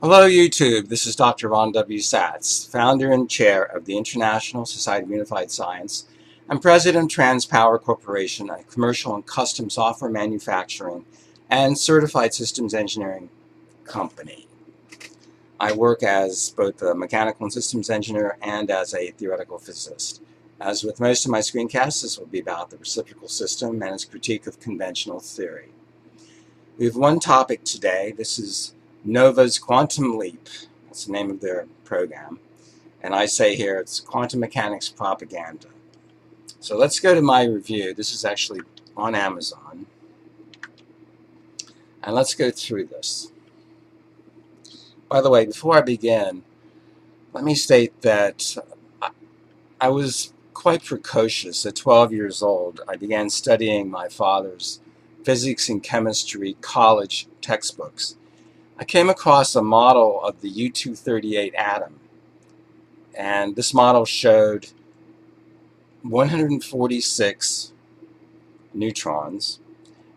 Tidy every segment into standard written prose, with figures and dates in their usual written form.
Hello YouTube, this is Dr. Ron W. Satz, founder and chair of the International Society of Unified Science and president of TransPower Corporation, a commercial and custom software manufacturing and certified systems engineering company. I work as both a mechanical and systems engineer and as a theoretical physicist. As with most of my screencasts, this will be about the reciprocal system and its critique of conventional theory. We have one topic today. This is NOVA's Quantum Leap. That's the name of their program. And I say here it's quantum mechanics propaganda. So let's go to my review. This is actually on Amazon. And let's go through this. By the way, before I begin, let me state that I was quite precocious. At 12 years old, I began studying my father's physics and chemistry college textbooks. I came across a model of the U-238 atom, and this model showed 146 neutrons,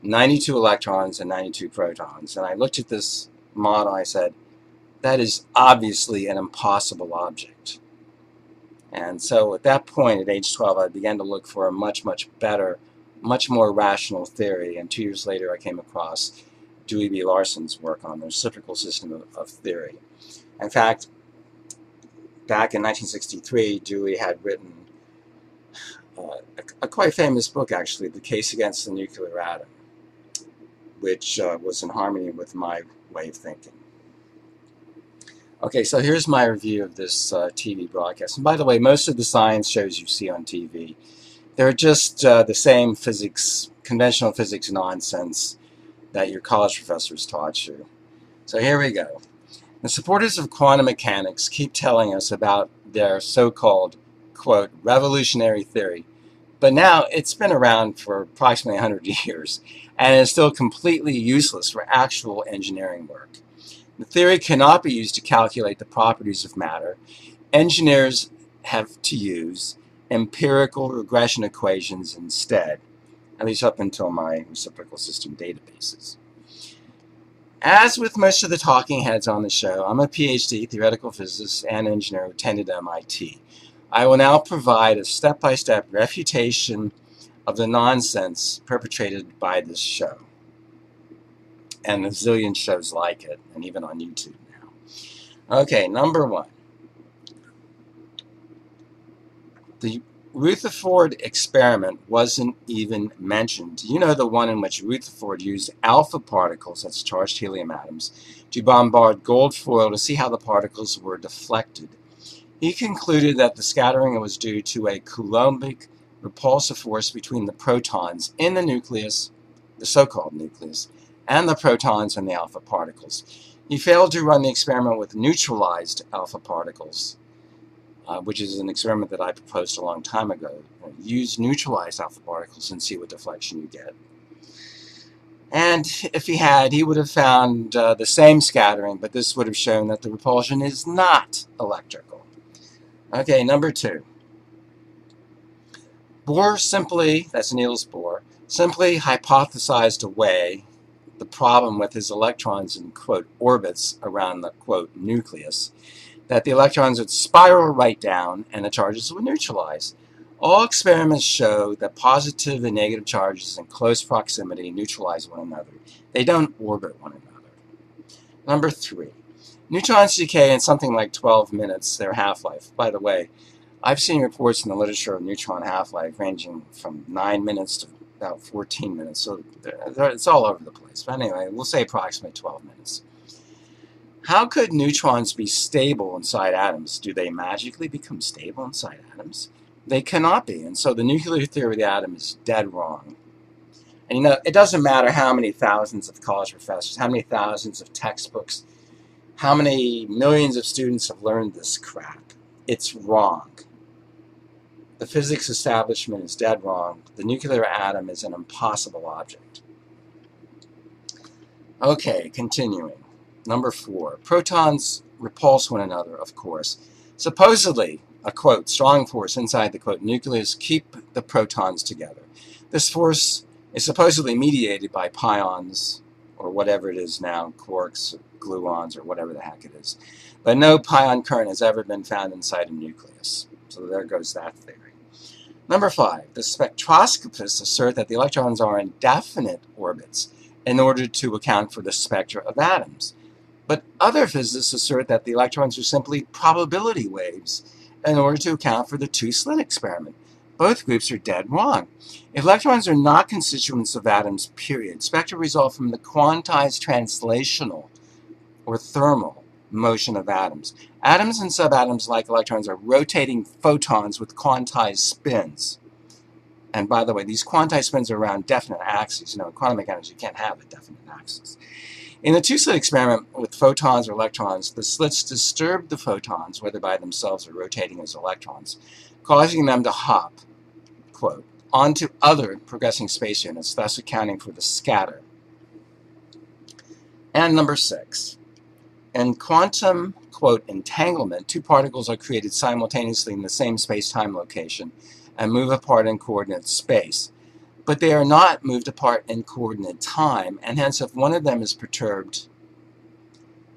92 electrons, and 92 protons. And I looked at this model, I said, that is obviously an impossible object. And so at that point, at age 12, I began to look for a much better, much more rational theory. And 2 years later, I came across Dewey B. Larson's work on the reciprocal system of theory. In fact, back in 1963, Dewey had written a quite famous book, actually, The Case Against the Nuclear Atom, which was in harmony with my way of thinking. Okay, so here's my review of this TV broadcast. And by the way, most of the science shows you see on TV, they're just the same physics, conventional physics nonsense that your college professors taught you. So here we go. The supporters of quantum mechanics keep telling us about their so-called, quote, revolutionary theory. But now it's been around for approximately 100 years and is still completely useless for actual engineering work. The theory cannot be used to calculate the properties of matter. Engineers have to use empirical regression equations instead, at least up until my reciprocal system databases. As with most of the talking heads on the show, I'm a PhD theoretical physicist and engineer who attended MIT. I will now provide a step-by-step refutation of the nonsense perpetrated by this show, and a zillion shows like it, and even on YouTube now. Okay, number one. The Rutherford experiment wasn't even mentioned. You know, the one in which Rutherford used alpha particles, that's charged helium atoms, to bombard gold foil to see how the particles were deflected. He concluded that the scattering was due to a Coulombic repulsive force between the protons in the nucleus, the so-called nucleus, and the protons and the alpha particles. He failed to run the experiment with neutralized alpha particles, which is an experiment that I proposed a long time ago. Use neutralized alpha particles and see what deflection you get. And if he had, he would have found the same scattering, but this would have shown that the repulsion is not electrical. Okay, number two. Bohr simply, that's Niels Bohr, simply hypothesized away the problem with his electrons in, quote, orbits around the, quote, nucleus, that the electrons would spiral right down and the charges would neutralize. All experiments show that positive and negative charges in close proximity neutralize one another. They don't orbit one another. Number three. Neutrons decay in something like 12 minutes, their half-life. By the way, I've seen reports in the literature of neutron half-life ranging from 9 minutes to about 14 minutes, so it's all over the place. But anyway, we'll say approximately 12 minutes. How could neutrons be stable inside atoms? Do they magically become stable inside atoms? They cannot be, and so the nuclear theory of the atom is dead wrong. And you know, it doesn't matter how many thousands of college professors, how many thousands of textbooks, how many millions of students have learned this crap. It's wrong. The physics establishment is dead wrong. The nuclear atom is an impossible object. Okay, continuing. Number four. Protons repulse one another, of course. Supposedly, a, quote, strong force inside the, quote, nucleus keep the protons together. This force is supposedly mediated by pions or whatever it is now, quarks, or gluons, or whatever the heck it is. But no pion current has ever been found inside a nucleus. So there goes that theory. Number 5, the spectroscopists assert that the electrons are in definite orbits in order to account for the spectra of atoms. But other physicists assert that the electrons are simply probability waves in order to account for the two-slit experiment. Both groups are dead wrong. Electrons are not constituents of atoms, period. Spectra result from the quantized translational or thermal motion of atoms. Atoms and subatoms, like electrons, are rotating photons with quantized spins. And by the way, these quantized spins are around definite axes. In quantum mechanics, you can't have a definite axis. In the two-slit experiment with photons or electrons, the slits disturb the photons, whether by themselves or rotating as electrons, causing them to hop, quote, onto other progressing space units, thus accounting for the scatter. And number 6, in quantum, quote, entanglement, two particles are created simultaneously in the same space-time location and move apart in coordinate space. But they are not moved apart in coordinate time, and hence if one of them is perturbed,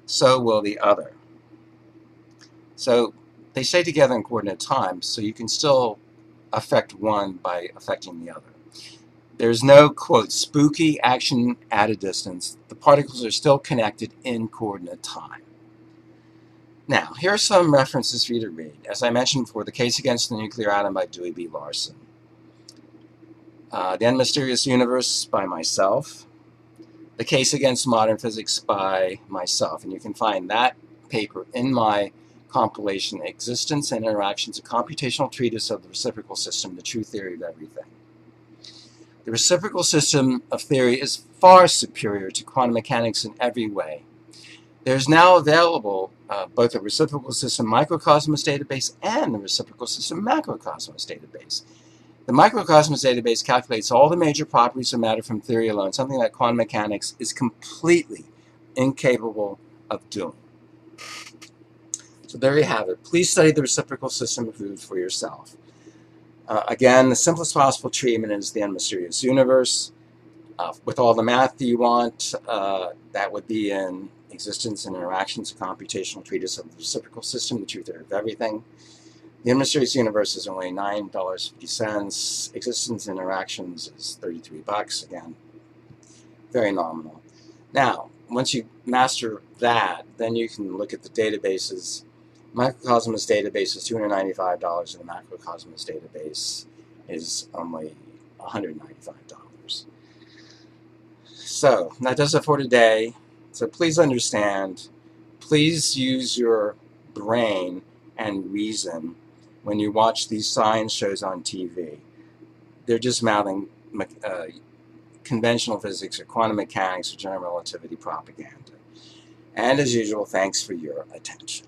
so will the other. So they stay together in coordinate time, so you can still affect one by affecting the other. There's no, quote, spooky action at a distance. The particles are still connected in coordinate time. Now, here are some references for you to read. As I mentioned before, The Case Against the Nuclear Atom by Dewey B. Larson. The Then Mysterious Universe by myself. The Case Against Modern Physics by myself. And you can find that paper in my compilation, Existence and Interactions, a computational treatise of the reciprocal system, the true theory of everything. The reciprocal system of theory is far superior to quantum mechanics in every way. There's now available both a reciprocal system microcosmos database and the reciprocal system macrocosmos database. The microcosmos database calculates all the major properties of matter from theory alone, something that quantum mechanics is completely incapable of doing. So there you have it. Please study the reciprocal system of food for yourself. Again, the simplest possible treatment is the Then Mysterious Universe. With all the math that you want, that would be in Existence and Interactions, a computational treatise of the reciprocal system, the true theory of everything. The Then Mysterious Universe is only $9.50. Existence and Interactions is $33. Again, very nominal. Now, once you master that, then you can look at the databases. Microcosmos database is $295, and the Macrocosmos database is only $195. So that does it for today. So please understand, please use your brain and reason when you watch these science shows on TV. They're just mouthing conventional physics or quantum mechanics or general relativity propaganda. And as usual, thanks for your attention.